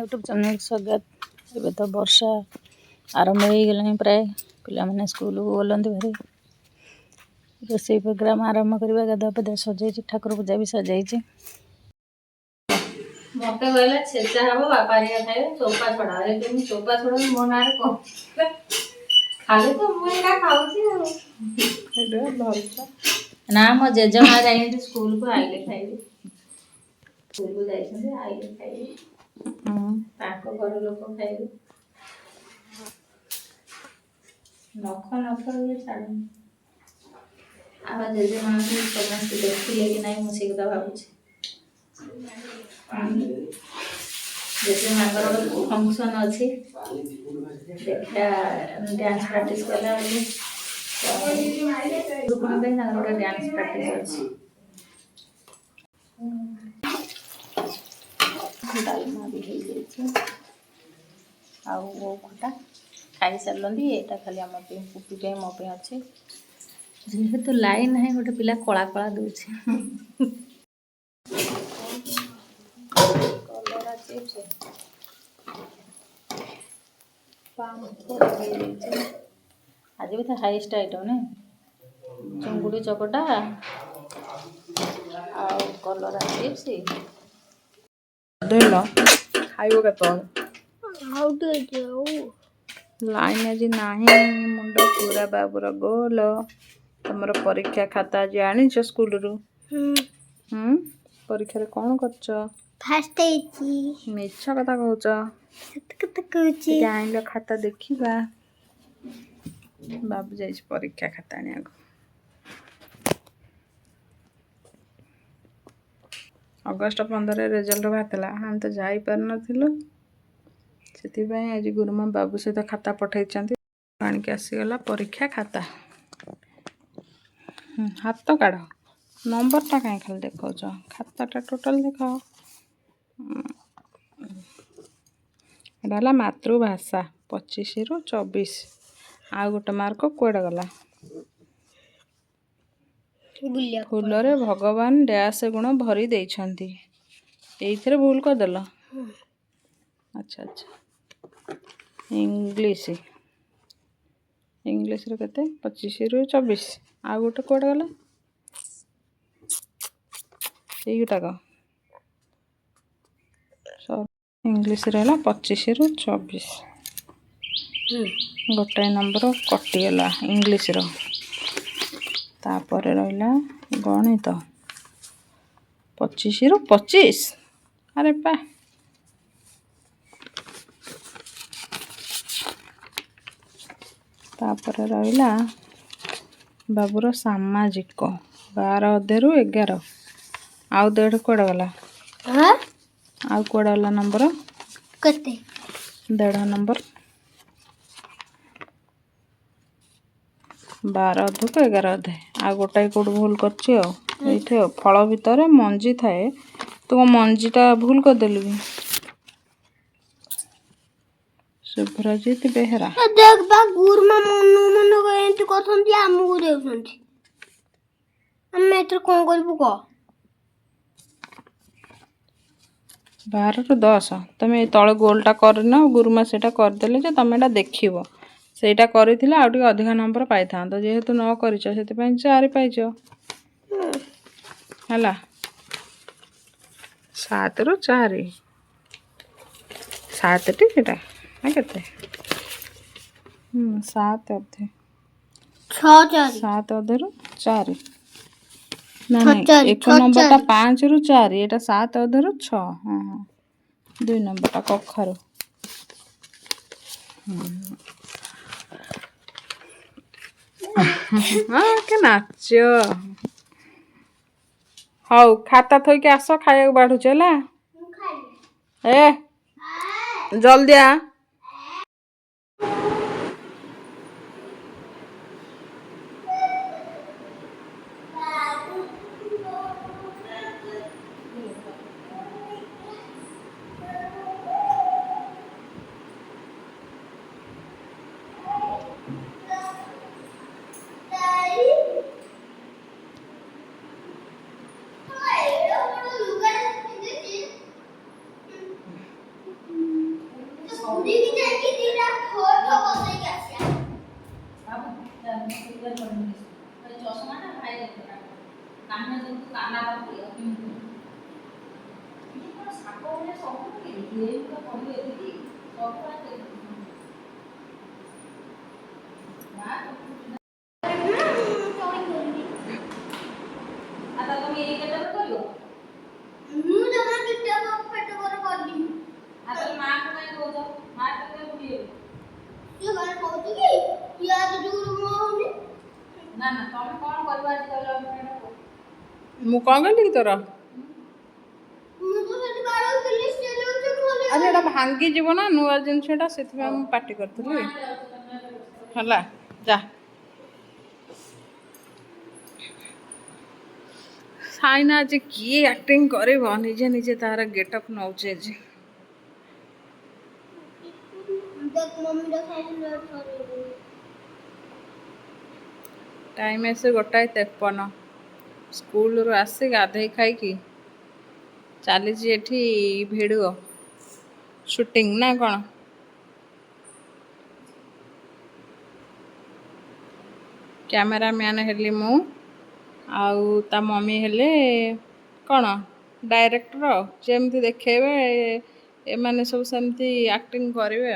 YouTube channel स्वागत। एबे तो वर्षा आरंभ हो गला प्राय पिला स्कूल को गलती भारी रोसई प्रोग्राम आरंभ करवा गाधा पाधा सजाई ठाकुर पूजा भी सजाई मत कहला छेचा हम बापा खाए चौपा छड़ा चौपा छड़ा मो ना खाली तो मुझे खाऊ ना मो जेजेमा जाए स्कूल को आइले खाइबे स्कूल को जाइए आइले खाइबे घर लोक खाइबे नख नख ये छाड़ आ जेजेमा समस्त देखिले कि नहीं मुझे कथा भावुचे जेजेमा फंक्शन अच्छी देखा डांस प्रैक्टिस कला डांस प्रैक्टिस डालमा भी हो जाए खटा खाई सारे यहाँ खाली आम पुपी पे मो पे अच्छे जेहेतु लाइन है गोटे पिला कला कला दूचे कलरा चिप्स आज भी तो हाईएस्ट आइटम ना चिंगुड़ी चकटा कलरा चिप्स देला खाइबो लाइन आज नाही मुंड पूरा बाबूर गोल तुम परीक्षा खाता आज आनीच स्कूल रु परीक्षा रे कौन करछ फास्ट एची मिछ कथा कहूछ सत कथा कहूची आइल खाता देखिबा बाबू जाइछ परीक्षा खाता आनिया अगस्ट 15 रिजल्ट बाहरला हम तो जाई पार नथिलु से आज गुरुमा बाबू सहित खाता पठे आण के आसीगला परीक्षा खाता हाथ काढ़ नंबर टा कहीं खाली देखा खाताटा टोटाल देख एटा मातृभाषा 25 रु 24 आ गोटे मार्क कुआडे गला फूलरे भगवान डैश गुण भरी देइछंती एइथरे भूल कर देला अच्छा अच्छा इंग्लिश रे केते 25 रु 24 आ गोटे कुआडे गला एइटाक इंग्लिश रे 25 रु 24 गोटे नंबर कटिगला इंग्लिश रो तापर रहिला गणित 25 रु 25 अरे पा तापर रहिला बाबूर सामाजिक 12 अधेरु 11 आउ देढ़ कुआडे गला आउ कुआडे गला नंबर कते 1.5 नंबर 12 अधु को 11 अधे आ गोटाई कोड भूल करछि एइठे फल भितर मंजी थाए तो मंजीटा भूल कर देलु शुभ्रजीत बेहरा देख बा गुरमा मनु एंत कथंती हमहु देउछंती हम एतर कोन करबु को 12 रु 10 तमे तळे गोलटा करना गुरुमा सेटा कर देले जे तमे एटा देखिबो सेटा करिथिला आ टिके अधिक नंबर पाइथां तो जेहेतु न करिछ सेते पय 4 पाइछ हला 7 रु 4 7 टी सेटा आ केते 7 अधे 7 अधे रु 4 ना एक नंबर ता 5 रु 4 एटा 7 अधे रु 6 हां हां 2 नंबर ता कखर के नाच हाउ खाता थई के आसो खाया बाढु चला ए जल्दी आ दीदी जाके दीदा फोटो बसाई के आसिया बाबू सुंदर पड़ने चश्मा ना भाई देखा कान्हा जो काला बाबू साप में सब ये तो पड़े दीदी सब आता तुम ये केटा करियो मु जमा किटा पेट कर करदी आता मां को नहीं बोल मां को बुलिए ये गाल कहू कि या तो दूर मो होनी ना ना तुम कौन करबा मु कौन गली तोर मु तो सेठ बारो पुलिस चलो तो खोले अरे एटा भांगी जीव ना नुआ जिनसटा सेति हम पार्टी करथली हला जा साइना आज किए एक्टिंग करब निजे निजे तार गेटअप नौचे जे देख मम्मी दा सब लेट करे टाइम ऐसे 1:53 स्कूल रू आसी गाधे खाई की चली एठी भिडियो शूटिंग ना कौन कैमरामैन हेली मु आउ ता मम्मी हेले कौन डायरेक्टर जमती देखेबे ए माने सब सेमती एक्टिंग करेंगे आ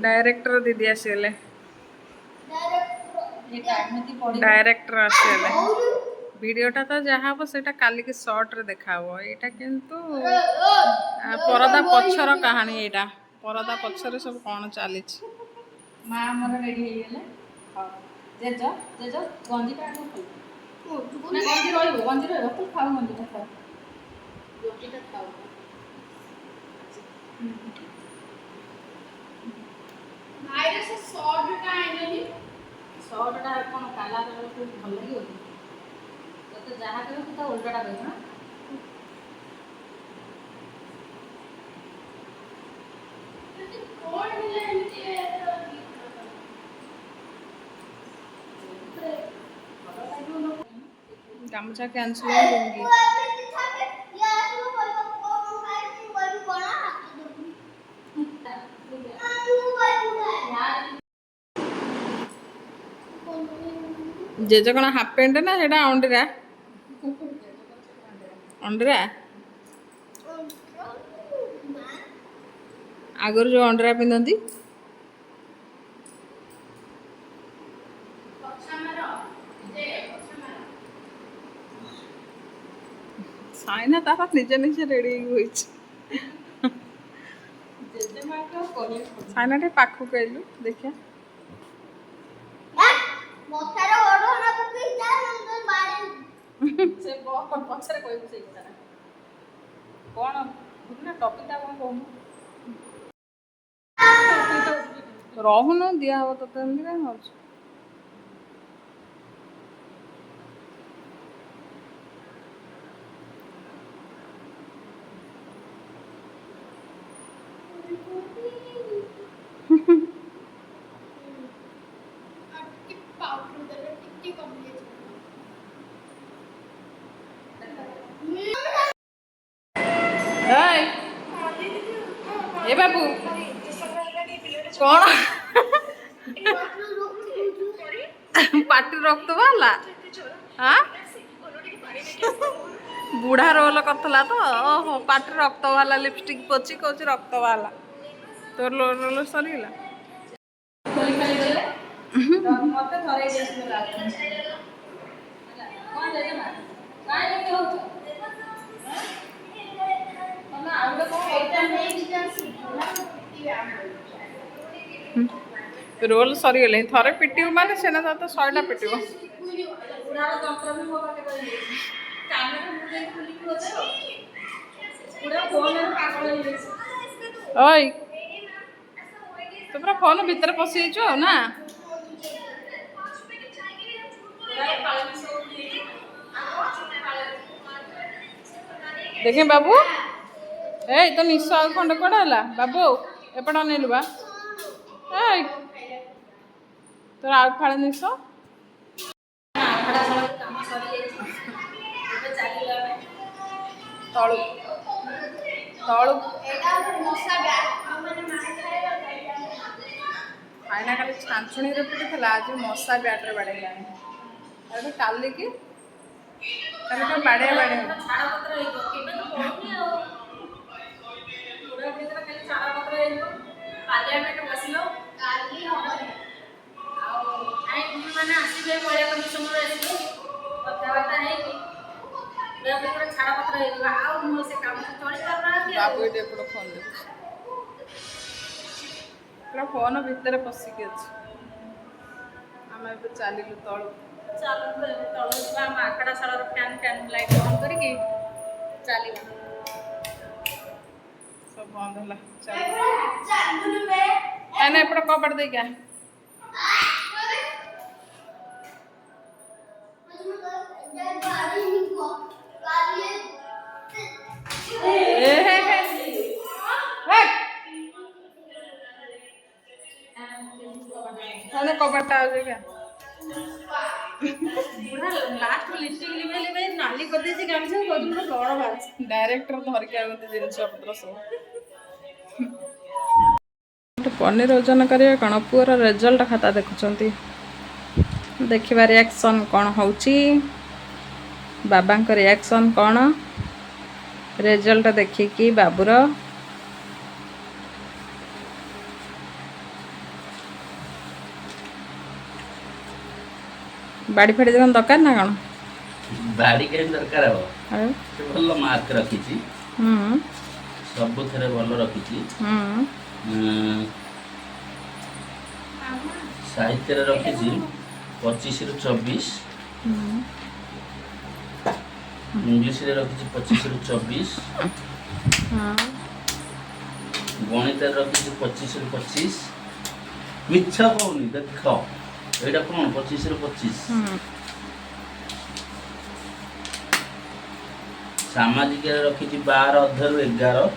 डायरेक्टर दीदी आसीले डायरेक्टर आसीले वीडियोटा तो जहाँ हम सेटा काली की शॉर्ट रे देखाबो एटा किंतु परदा पछर कहानी एटा परदा पछर सब कौन चली माँ हमर रेडी हो गेले जेज जेज गंजी का ना गंजी रहइबो तू खाऊ गंजी खाऊ रोटी खाऊ भाई से शॉर्ट का आइनली शॉर्ट टा कोन काला कलर को भल लागियो तो जहाँ करो तो उल्टाटा कहू ना गामछा कैंसिल हो जाएंगी जेज कौन हाफ पैंट ना सेटा अंडरा अंडरा आगर जो अंडरा पिंधती साइना तारा निजे निजे रेडी हुई साइना टे पाखु कहलु देखिया मोतारा ओडो ना पकई जा नंदन बारे से बहुत पछरे कोइ से करा कोन बुना टॉपिक ता कोन कहू रहु न दिया हो तो तंदी काय हो ए बाबू कौन पाटी रक्त वाला हाँ बुढ़ा रोल करथला तो ओहो पाटी रक्त वाला लिपस्टिक पोची कोची रक्त वाला तोर रोल सरीला खोली खाली गले मते थरे जेसला कोन दे ना काय लेके हो ना आउडे को एटा नहीं बिचार रोल सरी गले थरे पिटियो माने सेना तो 100टा पिटियो उडार डॉक्टर भी हो बाटे कर कैमरा मुझे खुली होते पूरा फोन में पागल हो गई ओय तो पूरा फोन भीतर पसी जो ना देखें बाबू ए तो निशा खंड कड़ा है बाबू एपटा नेलुबा ତୋର ଆଉ ଫାଳେ ନିଶ ତଳୁ ତଳୁ ଭାଇନା କାଲି ଛାଞ୍ଚୁଣୀରେ ପିଟିଥିଲା ଆଜି ମଶା ବ୍ୟାଟରେ ବାଡ଼େଇଲାଣି ଏବେ କାଲିକି କାଲି କ'ଣ ବାଡ଼େଆ ବାଡ଼େଇ ବାବୁ ଏଠି ଏପଟ ଫୋନ୍ ଦେଖୁଛି ପୁରା ଫୋନ୍ ଭିତରେ ପଶିକି ଅଛି ଆମେ ଏବେ ଚାଲିଲୁ ତଳୁ ଆଖଡ଼ା ଶାଳର ଫ୍ୟାନ୍ ଲାଇଟ୍ ବନ୍ଦ କରିକି ଚାଲିବା ସବୁ ବନ୍ଦ ହେଲା ଚାଲ ଏପଟ କବାଟ ଦେଇକି ଆ କବାଟଟା ଦେଇକି ନାଲି କରିଦେଇଛି ଗାମୁଛା କହୁଛି ମୋର ଡର ବାହାରୁଛି ଡାଇରେକ୍ଟର ଧରିକି ଆଣନ୍ତି ଜିନିଷ ପତ୍ର ସବୁ ପନିର ଓଜନ କରିବା କ'ଣ ପୁଅର ରେଜଲ୍ଟ ଖାତା ଦେଖୁଛନ୍ତି ଦେଖିବା ରିଆକ୍ସନ୍ କ'ଣ ହେଉଛି ବାବାଙ୍କ ରିଆକ୍ସନ୍ କ'ଣ ରେଜଲ୍ଟ ଦେଖିକି ବାବୁର ବାଡ଼ି ଫାଡ଼ି କ'ଣ ଦରକାର ନା କ'ଣ ବାଡ଼ି କାହିଁ ଦରକାର ହବ ସେ ଭଲ ମାର୍କ ରଖିଛି ସବୁଥିରେ ଭଲ ରଖିଛି ସାହିତ୍ୟରେ ରଖିଛି 25ରୁ 24 ଇଂଲିଶରେ ରଖିଛି 25ରୁ 24 ଗଣିତରେ ରଖିଛି 25ରୁ 25 ମିଛ କହୁନି ଦେଖ ଏଇଟା କ'ଣ 25ରୁ 25 ସାମାଜିକରେ ରଖିଛି 12 ଅଧ୍ୟାୟରୁ 11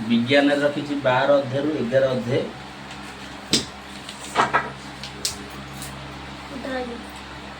ବିଜ୍ଞାନରେ ରଖିଛି 12 ଅଧ୍ୟାୟରୁ 11 ଅଧ୍ୟାୟ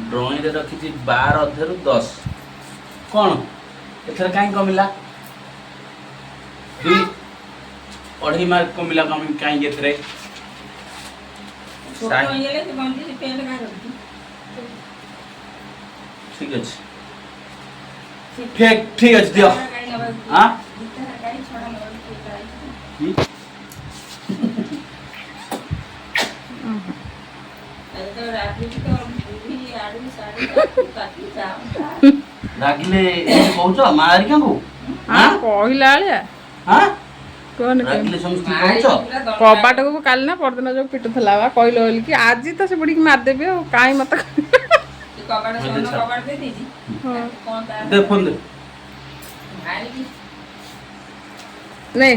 ଡ୍ରଇଂରେ ରଖିଛି 12 ଅଧ୍ୟାୟରୁ 10 କ'ଣ ଏଥର କାହିଁ କମିଲା 2.5 ମାର୍କ କମିଲା କାହିଁକି ଏଥିରେ ଠିକ ଅଛି ଠିକ ଅଛି ଦିଅ ରାଗିଲେ କହୁଛ ମା ହେରିକାଙ୍କୁ କହିଲା ଭଳିଆ କହନି କବାଟକୁ କାଲି ନା ପରଦିନ ଯୋଉ ପିଟୁଥିଲା ବା କହିଲ ବୋଲିକି ଆଜି ତ ସେ ବୁଢ଼ୀକି ମାରିଦେବି ଆଉ କାହିଁ ମତେ ନାଇଁ